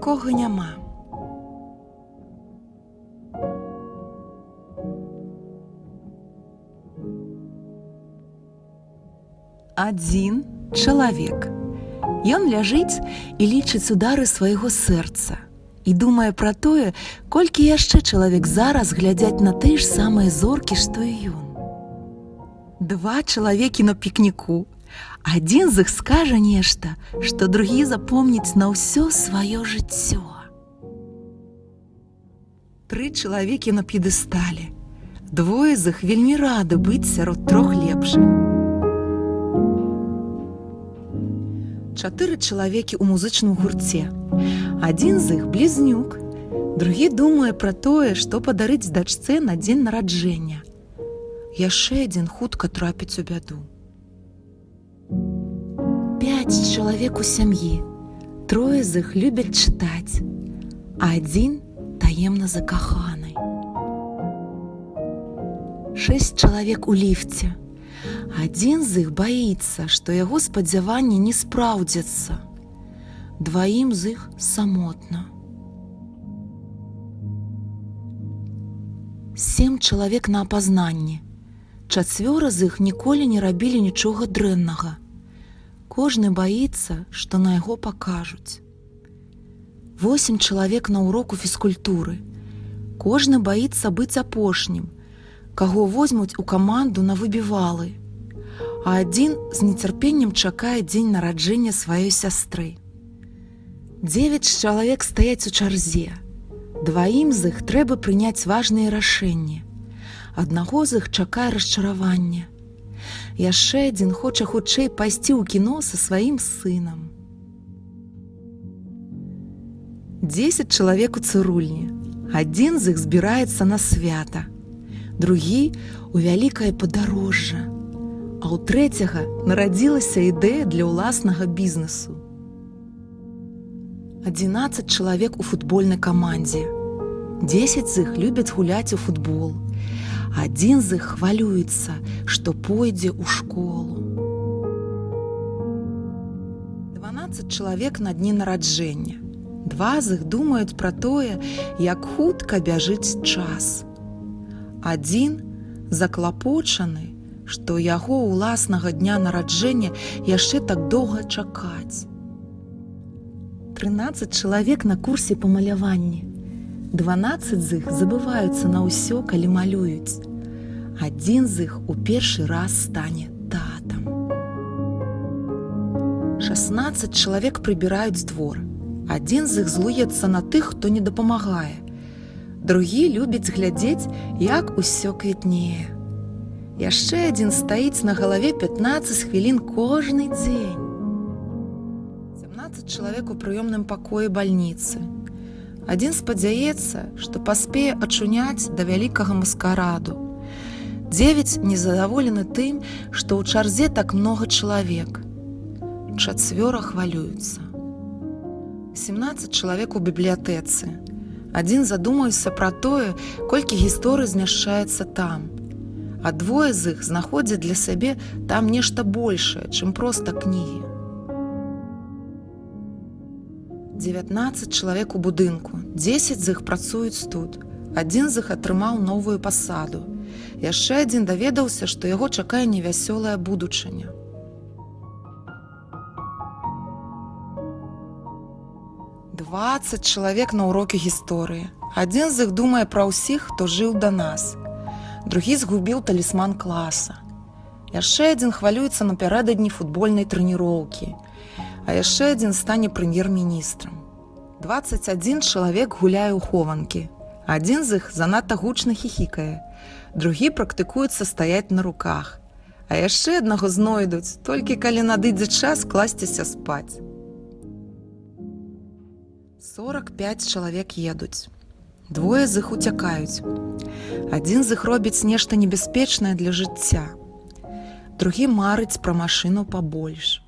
Нікога няма. Адзін чалавек. Ён ляжыць і лічыць удары свайго сэрца і думае пра тое, колькі яшчэ чалавек зараз глядзяць на тыя ж самыя зоркі, што і ён. Два чалавекі на пікніку. Адзін з іх скажа нешта, што другі запомніць на ўсё сваё жыццё. Тры чалавекі на п'едэстале. Двое з іх вельмі рады быць сярод трох лепшых. Чатыры чалавекі ў музычным гурце. Адзін з іх блізнюк, другі думае пра тое, што падарыць дачцэ на дзень нараджэння. Яшчэ адзін хутка трапіць у бяду. 5 чалавек у сям'і. Трое з іх любяць чытаць, а адзін таемна закаханы. 6 чалавек у ліфце. Адзін з іх баіцца, што яго спадзяванні не спраўдзяцца. Дваім з іх самотна. 7 чалавек на апазнанні. Чацвёра з іх ніколі не рабілі нічога дрэннага. Кожны баіцца, што на яго пакажуць. 8 чалавек на уроку фізкультуры. Кожны баіцца быць апошнім, каго возьмуць у каманду на выбівалы. А адзін з нецярпеннем чакае дзень нараджэння сваёй сястры. 9 чалавек стаяць у чарзе. Дваім з іх трэба прыняць важныя рашэнні. Аднаго з іх чакае расчараванне. Яшчэ адзін хоча хутчэй пайсці ў кіно са сваім сынам. 10 чалавек у цырульні. Адзін з іх збіраецца на свята. Другі у вялікае падарожжа. А ў трэцяга нарадзілася ідэя для ўласнага бізнесу. 11 чалавек у футбольнай камандзе. 10 з іх любяць гуляць у футбол. Адзін з іх хвалюецца, што пойдзе ў школу. 12 чалавек на дні нараджэння. Два з іх думаюць пра тое, як хутка бяжыць час. Адзін заклапочаны, што яго ўласнага дня нараджэння яшчэ так доўга чакаць. 13 чалавек на курсе па маляванні. 12 з іх забываюцца на ўсё, калі малююць. Адзін з іх у першы раз стане татам. 16 чалавек прыбіраюць двор. Адзін з іх злуецца на тых, хто не дапамагае. Другі любіць глядзець, як усё квітнее. Яшчэ адзін стаіць на галаве 15 хвілін кожны дзень. 17 чалавек у прыёмным пакоі бальніцы. Адзін спадзяецца, што паспее ачуняць да вялікага маскараду. 9 незадаволены тым, што ў чарзе так многа чалавек. 4 хвалююцца. 17 чалавек у бібліятэцы. Адзін задумаўся пра тое, колькі гісторый змяшчаецца там. А двое з іх знаходзяць для сябе там нешта большае, чым проста кнігі. 19 чалавек у будынку. 10 з іх працуюць тут. Адзін з іх атрымаў новую пасаду. Яшчэ адзін даведаўся, што яго чакае невясёлая будучыня. 20 чалавек на урокі гісторыі. Адзін з іх думае пра ўсіх, хто жыў да нас. Другі згубіў талісман класа. Яшчэ адзін хвалюецца напярэдадні футбольнай трэніроўкі. А яшчэ адзін стане прэм'ер-міністрам. 21 чалавек гуляе ў хованкі. Адзін з іх занадта гучна хіхікае. Другі практыкуецца стаяць на руках. А яшчэ аднаго знойдуць, толькі калі надыдзе час класціся спаць. 45 чалавек едуць. Двое з іх уцякаюць. Адзін з іх робіць нешта небяспечнае для жыцця. Другі марыць пра машыну пабольш.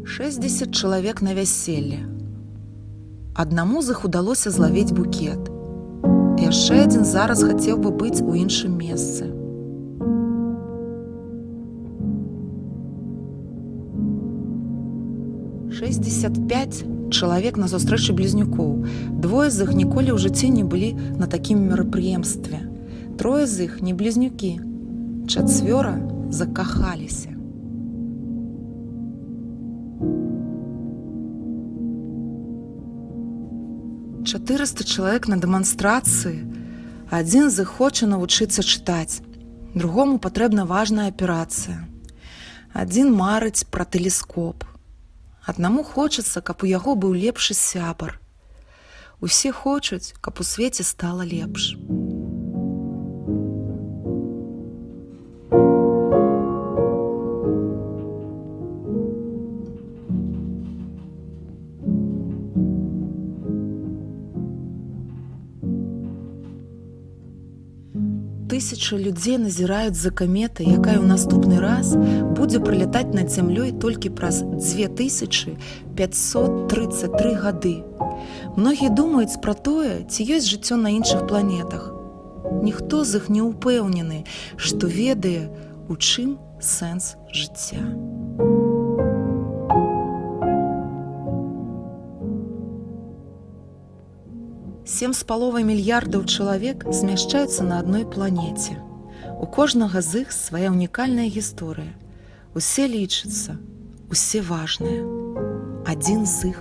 «60 чалавек на вяселле. Аднаму з іх удалося злавіць букет. Яшчэ адзін зараз хацеў бы быць у іншым месцы. 65 чалавек на сустрэчы блізнюкоў. Двое з іх ніколі ў жыцці не былі на такім мерапрыемстве. Трое з іх не блізнюкі. 4 закахаліся. «400 чалавек на дэманстрацыі. Адзін з іх хоча навучыцца чытаць. Другому патрэбна важная аперацыя. Адзін марыць пра тэлескоп. Аднаму хочацца, каб у яго быў лепшы сябар. Усе хочуць, каб у свеце стала лепш». Тысячы людзей назіраюць за каметай, якая ў наступны раз будзе прылятаць над зямлёй толькі праз 2533 гады. Многія думаюць пра тое, ці ёсць жыццё на іншых планетах. Ніхто з іх не ўпэўнены, што ведае, у чым сэнс жыцця. 7,5 мільярдаў чалавек змяшчаюцца на адной планеце. У кожнага з іх свая ўнікальная гісторыя. Усе лічацца, усе важныя. Адзін з іх